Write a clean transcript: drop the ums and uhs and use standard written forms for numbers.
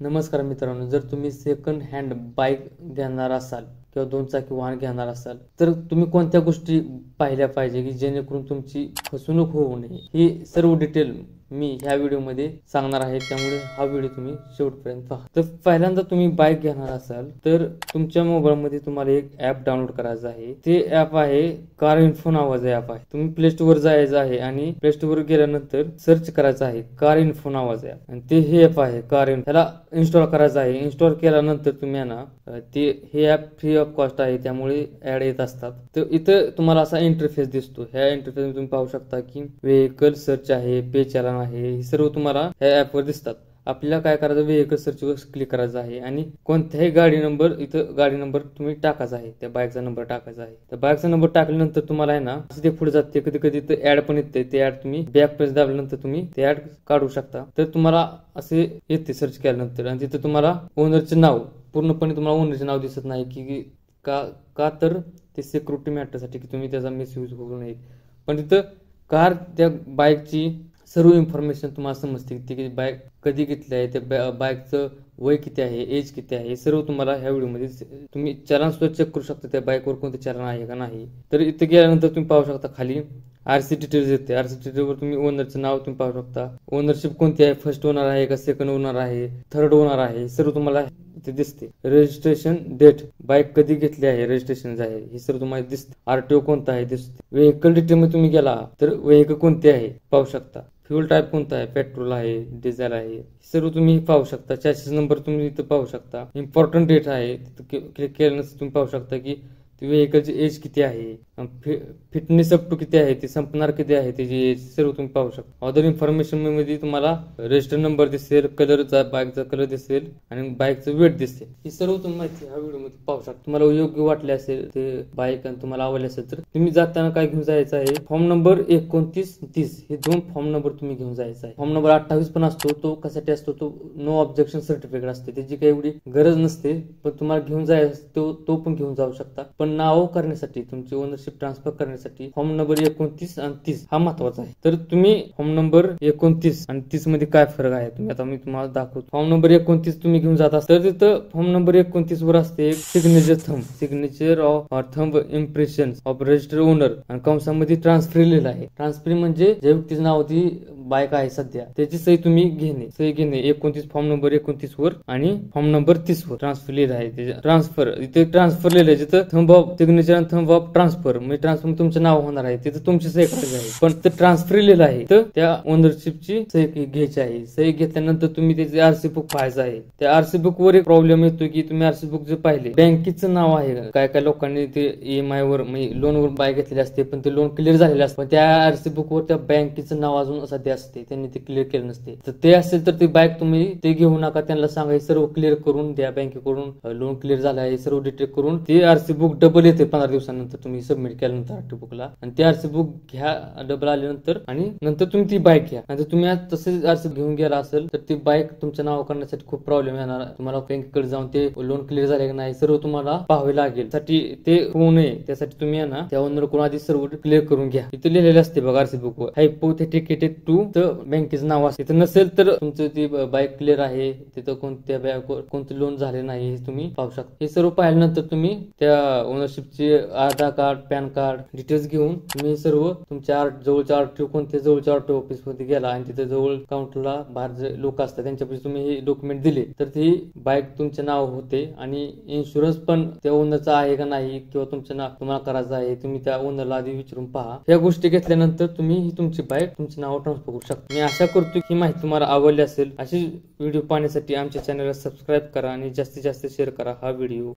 नमस्कार मित्रांनो, जर तुम्ही सेकंड हँड बाईक घेणार असाल किंवा 2 चाकी वाहन घेणार असाल तर तुम्ही कोणत्या गोष्टी पाहिल्या पाहिजे की जेणेकरून तुमची फसवणूक होऊ नये, ही सर्व डिटेल मी ह्या व्हिडिओमध्ये सांगणार आहे। त्यामुळे हा व्हिडिओ तुम्ही शेवटपर्यंत पहा। तर पहिल्यांदा तुम्ही बाईक घेणार असाल तर तुमच्या मोबाईलमध्ये तुम्हाला एक ॲप डाउनलोड करायचं आहे। ते ॲप आहे कार इन्फो नावाचं ॲप आहे। तुम्ही प्ले स्टोअर जायचं आहे आणि प्ले स्टोअर गेल्यानंतर सर्च करायचं आहे कार इन्फो नावाचं ॲप आणि ते हे ॲप आहे कार इन्फो, त्याला इन्स्टॉल करायचं आहे। इन्स्टॉल केल्यानंतर तुम्ही ना ते हे ॲप फ्री ऑफ कॉस्ट आहे, त्यामुळे ॲड येत असतात। तर इथं तुम्हाला असा इंटरफेस दिसतो। ह्या इंटरफेस तुम्ही पाहू शकता की व्हेइकल सर्च आहे, पे चलान आहे, हे सर्व तुम्हाला ह्या ॲपवर दिसतात। आपल्याला काय करायचं, व्हेइकल सर्चवर क्लिक करायचं आहे आणि कोणत्याही गाडी नंबर इथं गाडी नंबर तुम्ही टाकायचा आहे, त्या बाईकचा नंबर टाकायचा आहे। त्या बाईकचा नंबर टाकल्यानंतर तुम्हाला आहे ना ते पुढे जाते, कधी कधी इथं ऍड पण येते। ते ऍड तुम्ही बॅक प्रेस दाबल्यानंतर तुम्ही ते ऍड काढू शकता। तर तुम्हाला असे येते सर्च केल्यानंतर आणि तिथं तुम्हाला ओनरचे नाव, पूर्णपणे तुम्हाला ओनरचे नाव दिसत नाही की का तर ते सिक्युरिटी मॅटरसाठी की तुम्ही त्याचा मिसयूज होऊ नये। पण तिथं कार त्या बाईकची सर्व इन्फॉर्मेशन तुम्हाला समजते की बाईक कधी घेतली आहे, त्या बाईकचं वय किती आहे, एज किती आहे, हे सर्व तुम्हाला ह्या व्हिडिओमध्ये तुम्ही चलान सुद्धा चेक करू शकता त्या बाईकवर कोणते चलान आहे का नाही। तर इथे गेल्यानंतर तुम्ही पाहू शकता खाली आरसी डिटेल्स येते। आरसी डिटेलवर तुम्ही ओनरचं नाव तुम्ही पाहू शकता, ओनरशिप कोणती आहे, फर्स्ट ओनर आहे का सेकंड ओनर आहे, थर्ड ओनर आहे, सर्व तुम्हाला इथे दिसते। रजिस्ट्रेशन डेट, बाईक कधी घेतली आहे, रजिस्ट्रेशन आहे, हे सर्व तुम्हाला दिसते। आरटीओ कोणता आहे दिसते। व्हेइकल डिटेल मध्ये तुम्ही गेला तर व्हेइकल कोणते आहे पाहू शकता। फ्यूल टाईप कोणता आहे, पेट्रोल आहे, डिझेल आहे, सर्व तुम्ही पाहू शकता। चॅसिस नंबर तुम्ही इथं पाहू शकता। इम्पॉर्टंट डेट आहे, क्लिक केल्यानंतर तुम्ही पाहू शकता की व्हेइकलची एज किती आहे, फिटनेस अप टू किती आहे, ती संपणार किती आहे त्याची एज, सर्व तुम्ही पाहू शकता। अदर इन्फॉर्मेशन मध्ये तुम्हाला रजिस्टर नंबर दिसेल, कलरचा बाईकचा कलर दिसेल आणि बाईकचं वेट दिसेल। ही सर्व तुम्ही माहिती ह्या व्हिडिओ मध्ये पाहू शकता। तुम्हाला योग्य वाटले असेल ते बाईक आणि तुम्हाला आवडले असेल तर तुम्ही जाताना काय घेऊन जायचं आहे, फॉर्म नंबर 29-30 हे 2 फॉर्म नंबर तुम्ही घेऊन जायचा आहे। फॉर्म नंबर 28 पण असतो, तो कशासाठी असतो, तो नो ऑब्जेक्शन सर्टिफिकेट असते, त्याची काही एवढी गरज नसते, पण तुम्हाला घेऊन जायचं तो पण घेऊन जाऊ शकता। पण नाव करण्यासाठी, तुमची ओनरशिप ट्रान्सफर करण्यासाठी फॉर्म नंबर 29 आणि 30 हा महत्वाचा आहे। तर तुम्ही फॉर्म नंबर 29 आणि 30 मध्ये काय फरक आहे तुम्ही आता मी तुम्हाला दाखवतो। फॉर्म नंबर 29 तुम्ही घेऊन जात असाल तर तिथं फॉर्म नंबर 29 वर असते signature thumb, signature of thumb impression of register owner आणि कंसामध्ये ट्रान्सफर लिहिलेलं आहे। ट्रान्सफर म्हणजे ज्या व्यक्तीचं नाव ती बाईक आहे सध्या त्याची सही तुम्ही घेणे, सही घेणे 29 फॉर्म नंबर 29 वर आणि फॉर्म नंबर 30 वर ट्रान्सफर लिहिलं आहे। ट्रान्सफर इथे ट्रान्सफर लिहिलं आहे, जिथं थंब ऑफ सिग्नेचर आणि थंब ऑफ ट्रान्सफर म्हणजे ट्रान्सफर तुमचं नाव होणार आहे, तिथं तुमची सही करायची आहे। पण ते ट्रान्सफर लिहिलं आहे तर त्या ओनरशिपची सही घ्यायची आहे। सही घेतल्यानंतर तुम्ही त्याचे आरसी बुक पाहायचं आहे। त्या आरसी बुक वर एक प्रॉब्लेम येतो की तुम्ही आरसी बुक जर पाहिले बँकेचं नाव आहे, काय काय लोकांनी ते ईएमआय वर म्हणजे लोन वर बाय घेतलेले असते पण ते लोन क्लिअर झालेले असते, पण त्या आरसी बुक वर त्या बँकेचं नाव अजून सध्या असते, त्यांनी ते क्लिअर केलं नसते। तर ते असेल तर ती बाईक तुम्ही ते घेऊ नका, त्यांना सांगा सर्व क्लिअर करून द्या, बँकेकडून लोन क्लिअर झालं आहे सर्व डिटेल करून ते आरसी बुक डबल येते 15 दिवसानंतर तुम्ही सबमिट केल्यानंतर आरटी बुकला, आणि ते आरसी बुक घ्या डबल आल्यानंतर आणि नंतर तुम्ही ती बाईक घ्या। आणि तुम्ही आज तसेच आरसी घेऊन गेला असेल तर ती बाईक तुमच्या नाव करण्यासाठी खूप प्रॉब्लेम येणार, तुम्हाला बँकेकडे जाऊन ते लोन क्लिअर झाले की नाही सर्व तुम्हाला पाहावे लागेल। साठी ते होऊ नये त्यासाठी तुम्ही ना त्या ओनर कडून आधी सर्व क्लिअर करून घ्या। इथे लिहिलेले असते बघा आरसी बुक वर हायपोथेटिकेटेड टू बँकेचं नाव असते, तिथं नसेल तर तुमचं ती बाईक क्लिअर आहे, तिथं कोणत्या बँकवर कोणते लोन झाले नाही हे तुम्ही पाहू शकता। हे सर्व पाहिल्यानंतर तुम्ही त्या ओनरशिपचे आधार कार्ड, पॅन कार्ड डिटेल्स घेऊन तुम्ही सर्व तुमच्या जवळच्या आरटीओ कोणत्या जवळच्या आरटीओ ऑफिस मध्ये गेला आणि तिथे जवळ काउंटरला बाहेर जे लोक असतात त्यांच्यापाशी तुम्ही हे डॉक्युमेंट दिले तर ती बाईक तुमचे नाव होते आणि इन्शुरन्स पण त्या ओनरचा आहे का नाही किंवा तुमचं नाव तुम्हाला करायचं आहे, तुम्ही त्या ओनरला आधी विचारून पहा। या गोष्टी घेतल्यानंतर तुम्ही ही तुमची बाईक तुमच्या नावावर ट्रान्सफर करू शकता। मी आशा करतो की माहिती तुम्हाला आवडली असेल। अशी व्हिडिओ पाहण्यासाठी आमच्या चॅनलला सबस्क्राईब करा आणि जास्तीत जास्त शेअर करा हा व्हिडिओ।